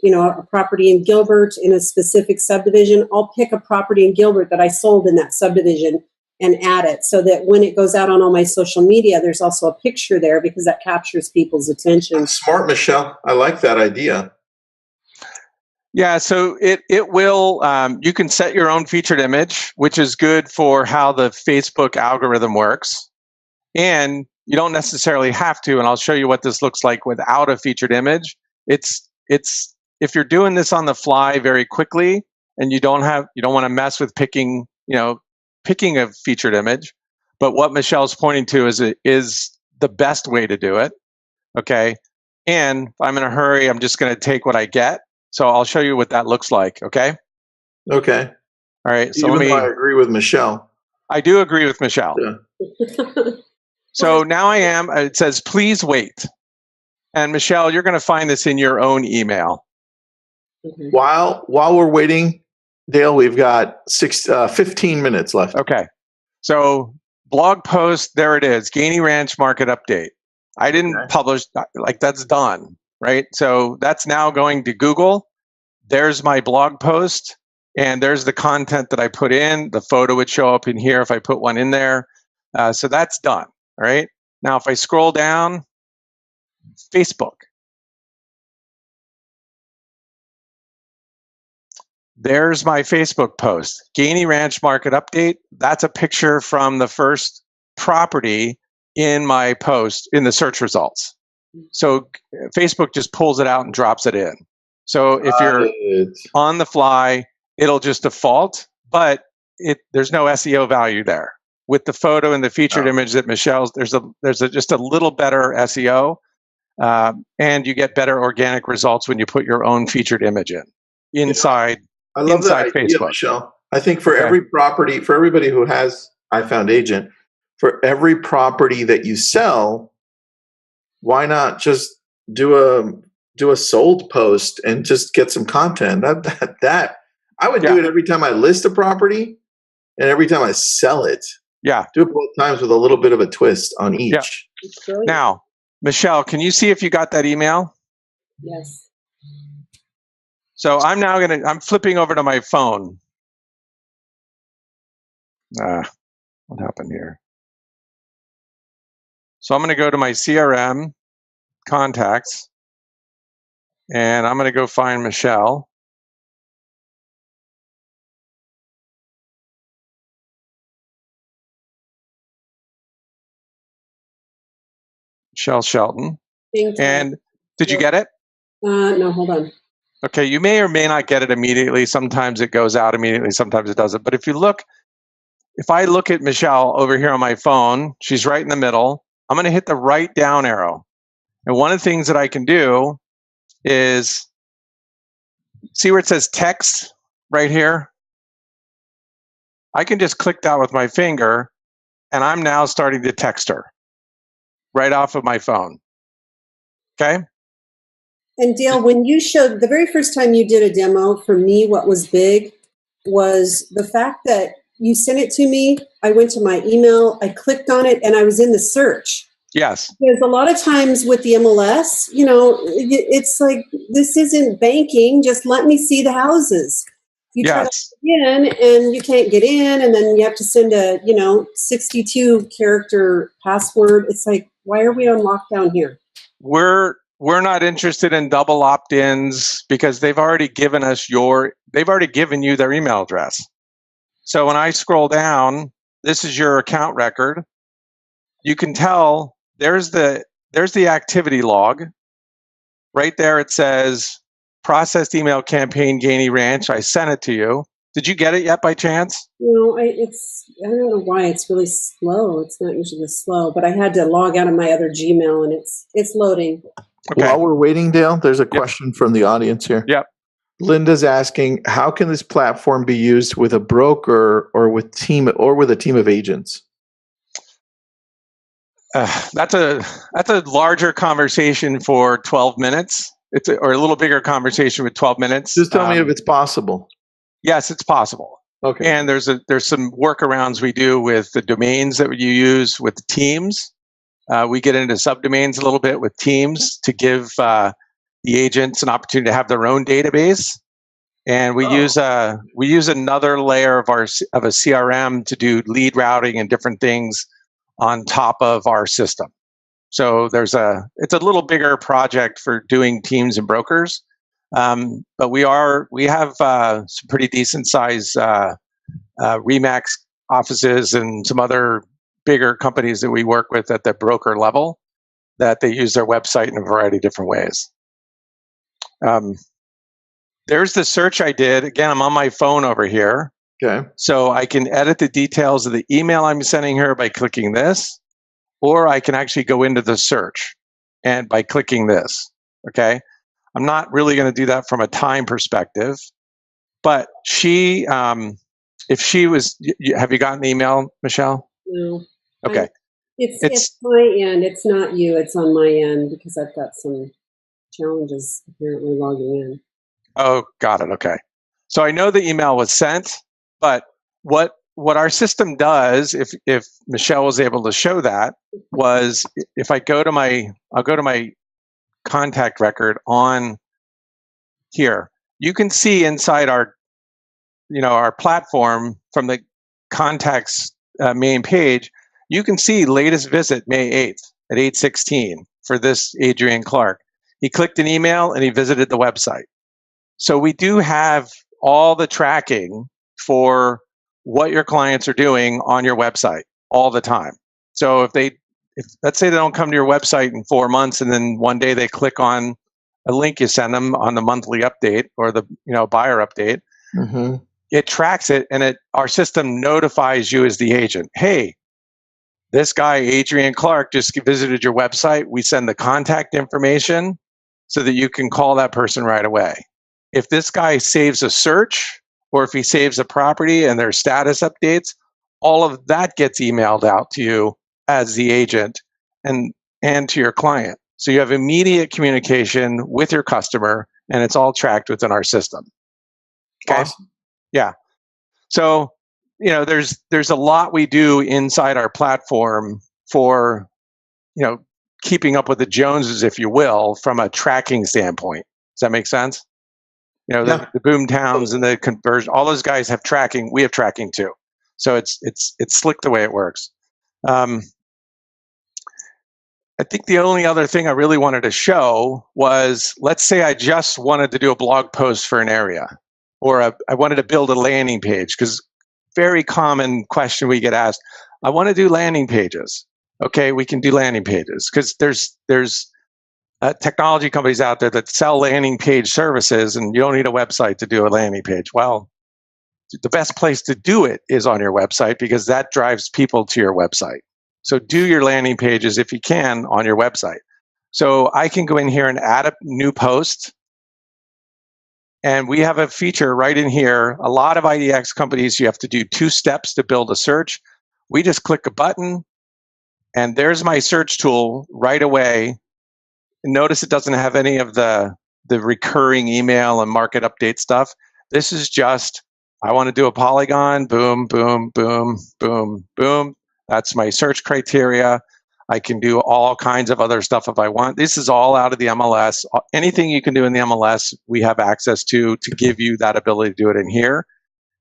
property in Gilbert in a specific subdivision, I'll pick a property in Gilbert that I sold in that subdivision and add it, so that when it goes out on all my social media, there's also a picture there, because that captures people's attention. That's smart, Michelle. I like that idea. Yeah, so it will, you can set your own featured image, which is good for how the Facebook algorithm works. And you don't necessarily have to, and I'll show you what this looks like without a featured image. It's if you're doing this on the fly very quickly, and you don't want to mess with picking a featured image. But what Michelle's pointing to is the best way to do it. Okay. And if I'm in a hurry, I'm just going to take what I get. So I'll show you what that looks like. Okay. Okay. All right. So I agree with Michelle. I do agree with Michelle. Yeah. So now it says, please wait. And Michelle, you're going to find this in your own email. While we're waiting, Dale, we've got 15 minutes left. Okay. So blog post, there it is. Gainey Ranch market update. I didn't publish, that's done, right? So that's now going to Google. There's my blog post, and there's the content that I put in. The photo would show up in here if I put one in there. So that's done, all right? Now, if I scroll down, Facebook. There's my Facebook post. Gainey Ranch market update. That's a picture from the first property in my post in the search results. So Facebook just pulls it out and drops it in. So if you're on the fly, it'll just default, but there's no SEO value there. With the photo and the featured image that Michelle's, there's just a little better SEO, and you get better organic results when you put your own featured image in inside. I love that idea, Facebook. Michelle. I think for every property, for everybody who has iFound Agent, for every property that you sell, why not just do a sold post and just get some content? That I would do it every time I list a property and every time I sell it. Yeah. Do it both times with a little bit of a twist on each. Yeah. Now, Michelle, can you see if you got that email? Yes. So I'm flipping over to my phone. What happened here? So I'm going to go to my CRM contacts, and I'm going to go find Michelle. Michelle Shelton. And did you get it? No, hold on. Okay, you may or may not get it immediately. Sometimes it goes out immediately, sometimes it doesn't. But if I look at Michelle over here on my phone, she's right in the middle. I'm going to hit the right down arrow. And one of the things that I can do is, see where it says text right here? I can just click that with my finger, and I'm now starting to text her right off of my phone. Okay? And Dale, when you showed the very first time you did a demo, for me, what was big was the fact that you sent it to me. I went to my email, I clicked on it, and I was in the search. Yes. Because a lot of times with the MLS, it's like, this isn't banking. Just let me see the houses. You try to Yes. log in and you can't get in, and then you have to send a 62 character password. It's like, why are we on lockdown here? We're not interested in double opt-ins because they've already given you their email address. So when I scroll down, this is your account record. You can tell there's the activity log. Right there it says processed email campaign Gainey Ranch. I sent it to you. Did you get it yet by chance? I don't know why it's really slow. It's not usually this slow, but I had to log out of my other Gmail, and it's loading. Okay. While we're waiting, Dale, there's a question from the audience here. Yep. Linda's asking, how can this platform be used with a broker or with a team of agents? That's a larger conversation for 12 minutes. Or a little bigger conversation with 12 minutes. Just tell me if it's possible. Yes, it's possible. Okay. And there's some workarounds we do with the domains that you use with the teams. We get into subdomains a little bit with teams to give the agents an opportunity to have their own database. And we use another layer of a CRM to do lead routing and different things on top of our system. So it's a little bigger project for doing teams and brokers. But we have some pretty decent size Remax offices and some other bigger companies that we work with at the broker level that they use their website in a variety of different ways. There's the search I did. Again, I'm on my phone over here. Okay. So I can edit the details of the email I'm sending her by clicking this, or I can actually go into the search and by clicking this. Okay. I'm not really going to do that from a time perspective, but if she was, have you gotten the email, Michelle? No. Okay. It's my end. It's not you. It's on my end because I've got some challenges apparently logging in. Oh, got it. Okay. So I know the email was sent, but what our system does, if Michelle was able to show that, was if I'll go to my contact record on here. You can see inside our platform from the contacts main page, you can see latest visit May 8th at 8:16 for this Adrian Clark. He clicked an email and he visited the website. So we do have all the tracking for what your clients are doing on your website all the time. So if let's say they don't come to your website in 4 months and then one day they click on a link you send them on the monthly update or the buyer update, Mm-hmm. it tracks it and our system notifies you as the agent. Hey, this guy, Adrian Clark, just visited your website. We send the contact information so that you can call that person right away. If this guy saves a search or if he saves a property and their status updates, all of that gets emailed out to you as the agent and to your client. So you have immediate communication with your customer and it's all tracked within our system. Okay. Awesome. Yeah. So, there's a lot we do inside our platform for, keeping up with the Joneses, if you will, from a tracking standpoint. Does that make sense? The boom towns and the conversion, all those guys have tracking. We have tracking too. So it's slick the way it works. I think the only other thing I really wanted to show was, let's say I just wanted to do a blog post for an area, or I wanted to build a landing page, because very common question we get asked, I want to do landing pages. Okay, we can do landing pages because there's technology companies out there that sell landing page services and you don't need a website to do a landing page. Well, the best place to do it is on your website because that drives people to your website. So do your landing pages if you can on your website. So I can go in here and add a new post. And we have a feature right in here. A lot of IDX companies, you have to do 2 steps to build a search. We just click a button and there's my search tool right away. And notice it doesn't have any of the recurring email and market update stuff. This is just, I want to do a polygon, boom, boom, boom, boom, boom. That's my search criteria. I can do all kinds of other stuff if I want. This is all out of the MLS. Anything you can do in the MLS, we have access to give you that ability to do it in here.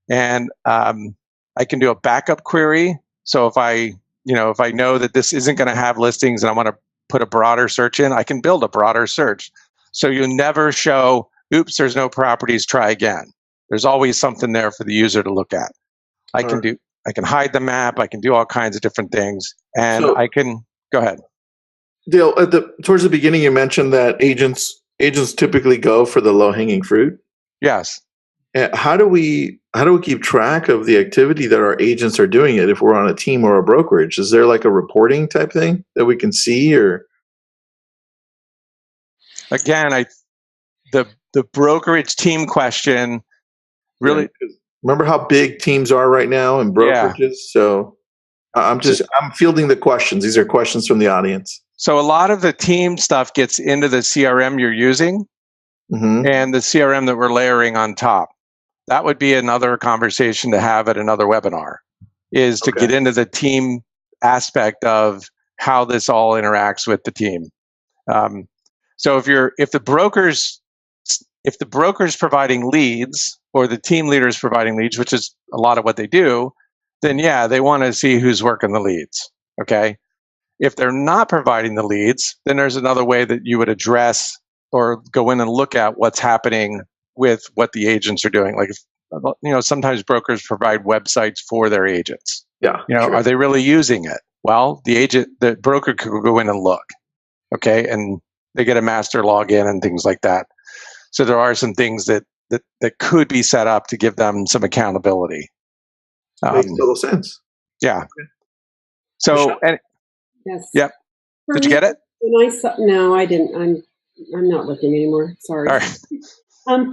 And I can do a backup query. So if I know that this isn't going to have listings and I want to put a broader search in, I can build a broader search. So you'll never show, oops, there's no properties, try again. There's always something there for the user to look at. I can hide the map. I can do all kinds of different things, and I can go ahead. Dale, towards the beginning, you mentioned that agents typically go for the low hanging fruit. Yes. How do we keep track of the activity that our agents are doing it if we're on a team or a brokerage? Is there like a reporting type thing that we can see, or? Again, the brokerage team question really. Yeah, remember how big teams are right now in brokerages? Yeah. So I'm fielding the questions. These are questions from the audience. So a lot of the team stuff gets into the CRM you're using and the CRM that we're layering on top. That would be another conversation to have at another webinar, is to get into the team aspect of how this all interacts with the team. So if the broker's providing leads, or the team leader is providing leads, which is a lot of what they do, then yeah, they want to see who's working the leads. Okay. If they're not providing the leads, then there's another way that you would address or go in and look at what's happening with what the agents are doing. Like, sometimes brokers provide websites for their agents. Yeah. Sure. Are they really using it? Well, the broker could go in and look. Okay. And they get a master login and things like that. So there are some things that could be set up to give them some accountability. Makes total sense. Yeah. Okay. So, yes. Yep. Did you get it? No, I didn't. I'm not looking anymore. Sorry. All right.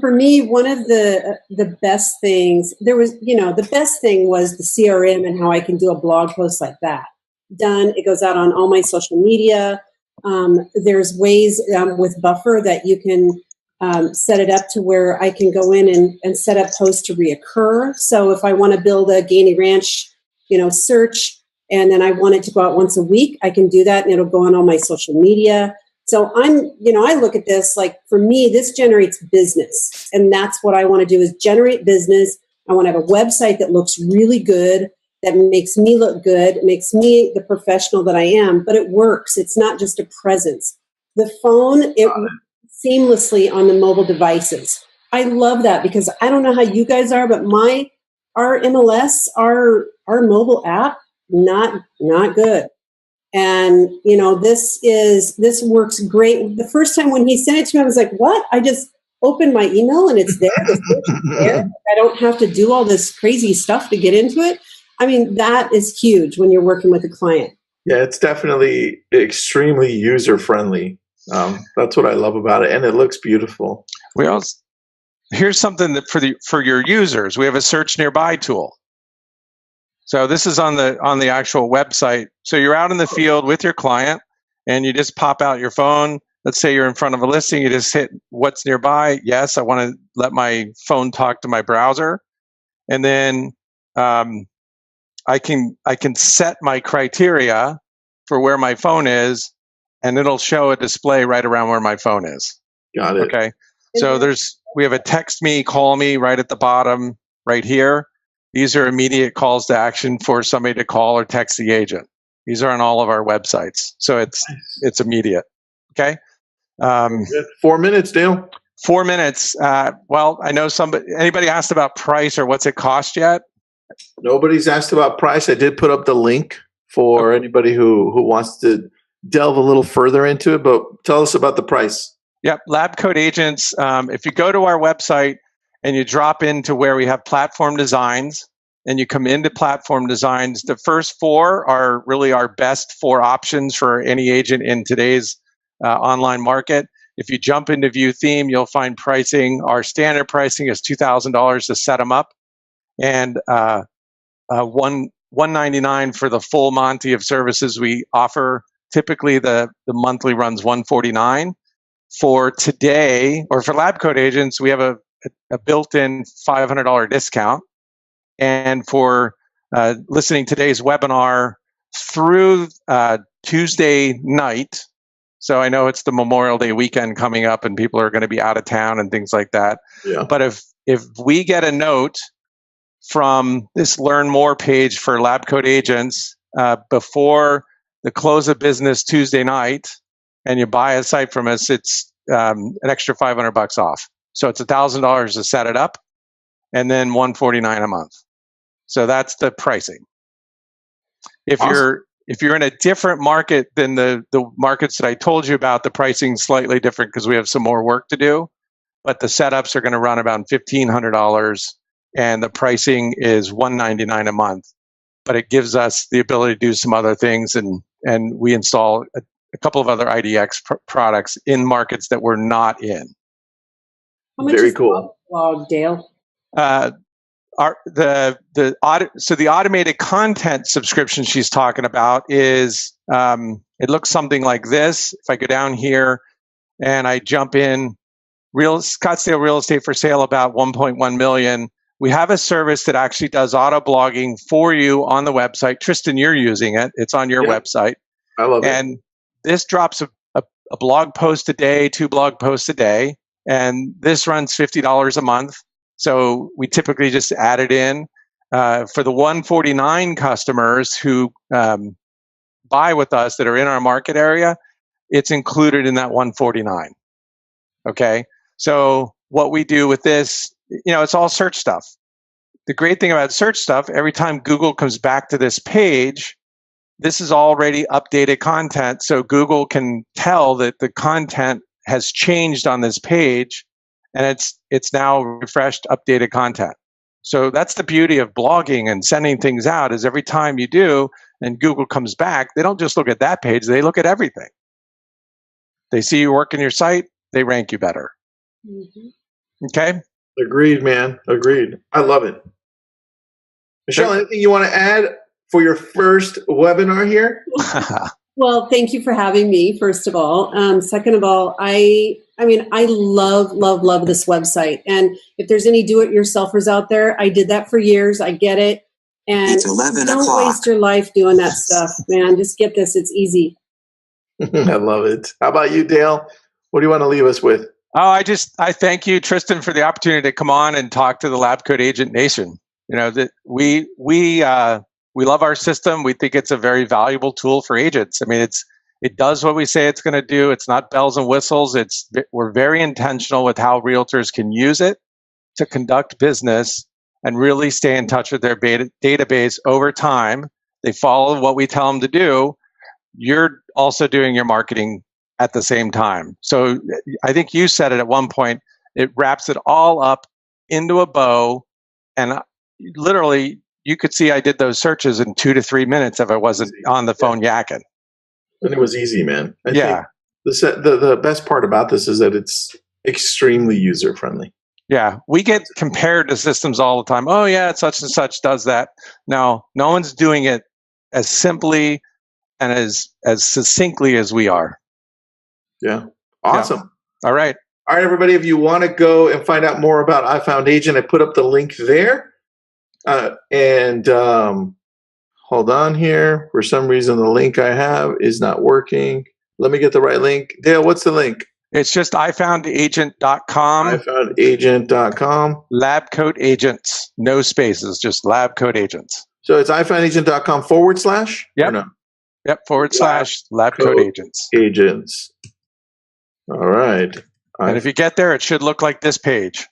For me, one of the best things the best thing was the CRM and how I can do a blog post like that. Done. It goes out on all my social media. There's ways with Buffer that you can set it up to where I can go in and set up posts to reoccur. So if I want to build a Gainey Ranch, search, and then I want it to go out once a week, I can do that, and it'll go on all my social media. So I look at this like, for me, this generates business, and that's what I want to do, is generate business. I want to have a website that looks really good, that makes me look good, makes me the professional that I am, but it works. It's not just a presence. The phone, it seamlessly on the mobile devices. I love that, because I don't know how you guys are, but our MLS, our mobile app, not good. And this works great. The first time when he sent it to me, I was like, what? I just opened my email and it's there. There. I don't have to do all this crazy stuff to get into it. I mean, that is huge when you're working with a client. Yeah, it's definitely extremely user friendly. That's what I love about it, and it looks beautiful. Here's something that for your users, we have a search nearby tool. So this is on the actual website. So you're out in the field with your client, and you just pop out your phone. Let's say you're in front of a listing. You just hit what's nearby. Yes, I want to let my phone talk to my browser, and then I can set my criteria for where my phone is, and it'll show a display right around where my phone is. Got it. Okay. So we have a text me, call me right at the bottom right here. These are immediate calls to action for somebody to call or text the agent. These are on all of our websites. So it's immediate. Okay. 4 minutes, Dale. 4 minutes. Well, I know anybody asked about price or what's it cost yet? Nobody's asked about price. I did put up the link for anybody who wants to delve a little further into it, but tell us about the price. Yep. LabCoat agents. If you go to our website and you drop into where we have platform designs, and you come into platform designs, the first 4 are really our best 4 options for any agent in today's online market. If you jump into view theme, you'll find pricing. Our standard pricing is $2,000 to set them up, and $199 for the full Monty of services we offer. Typically, the monthly runs $149. For today, or for LabCoat agents, we have a built-in $500 discount. And for listening to today's webinar through Tuesday night. So I know it's the Memorial Day weekend coming up and people are going to be out of town and things like that. Yeah. But if we get a note from this Learn More page for LabCoat agents before the close of business Tuesday night, and you buy a site from us, it's an extra $500 off. So it's $1,000 to set it up, and then $149 a month. So that's the pricing. If Awesome. you're in a different market than the markets that I told you about, the pricing's slightly different because we have some more work to do. But the setups are going to run about $1,500, and the pricing is $199 a month. But it gives us the ability to do some other things, and we install a couple of other IDX products in markets that we're not in. How much Very is cool. the blog, Dale? The automated content subscription she's talking about is it looks something like this. If I go down here and I jump in, Scottsdale real estate for sale about 1.1 million. We have a service that actually does auto blogging for you on the website. Tristan, you're using it. It's on your website. I love it. And this drops a blog post a day, 2 blog posts a day, and this runs $50 a month. So we typically just add it in. For the 149 customers who buy with us that are in our market area, it's included in that 149. Okay. So what we do with this, it's all search stuff. The great thing about search stuff, every time Google comes back to this page, this is already updated content. So Google can tell that the content has changed on this page, and it's now refreshed, updated content. So that's the beauty of blogging and sending things out, is every time you do and Google comes back, they don't just look at that page, they look at everything. They see you work in your site, they rank you better. Mm-hmm. Okay? Agreed, man. Agreed. I love it. Michelle, anything you want to add for your first webinar here? Well, thank you for having me, first of all. Second of all, I love this website. And if there's any do-it-yourselfers out there, I did that for years. I get it. And it's 11 don't o'clock. waste your life doing that stuff, man. Just get this. It's easy. I love it. How about you, Dale? What do you want to leave us with? Oh, I thank you, Tristan, for the opportunity to come on and talk to the LabCoat Agent Nation. That we love our system. We think it's a very valuable tool for agents. I mean, it does what we say it's going to do. It's not bells and whistles. We're very intentional with how realtors can use it to conduct business and really stay in touch with their database over time. They follow what we tell them to do. You're also doing your marketing at the same time. So I think you said it at one point, it wraps it all up into a bow. And literally, you could see I did those searches in 2 to 3 minutes if I wasn't on the phone yakking. And it was easy, man. I think the best part about this is that it's extremely user-friendly. Yeah, we get compared to systems all the time. Oh, yeah, such and such does that. No one's doing it as simply and as succinctly as we are. Yeah. Awesome. Yeah. All right, everybody, if you want to go and find out more about I Found Agent, I put up the link there. Hold on here. For some reason, the link I have is not working. Let me get the right link. Dale, what's the link? It's just ifoundagent.com. ifoundagent.com. LabCoat Agents. No spaces, just LabCoat Agents. So it's ifoundagent.com /? Yep. No? Yep, / LabCoat Agents. Agents. All right. And if you get there, it should look like this page.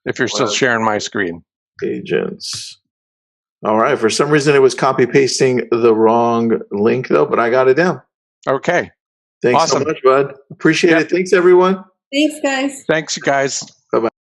If you're still sharing my screen. Agents. All right. For some reason, it was copy pasting the wrong link, though, but I got it down. Okay. Thanks so much, bud. Appreciate it. Thanks, everyone. Thanks, guys. Thanks, you guys.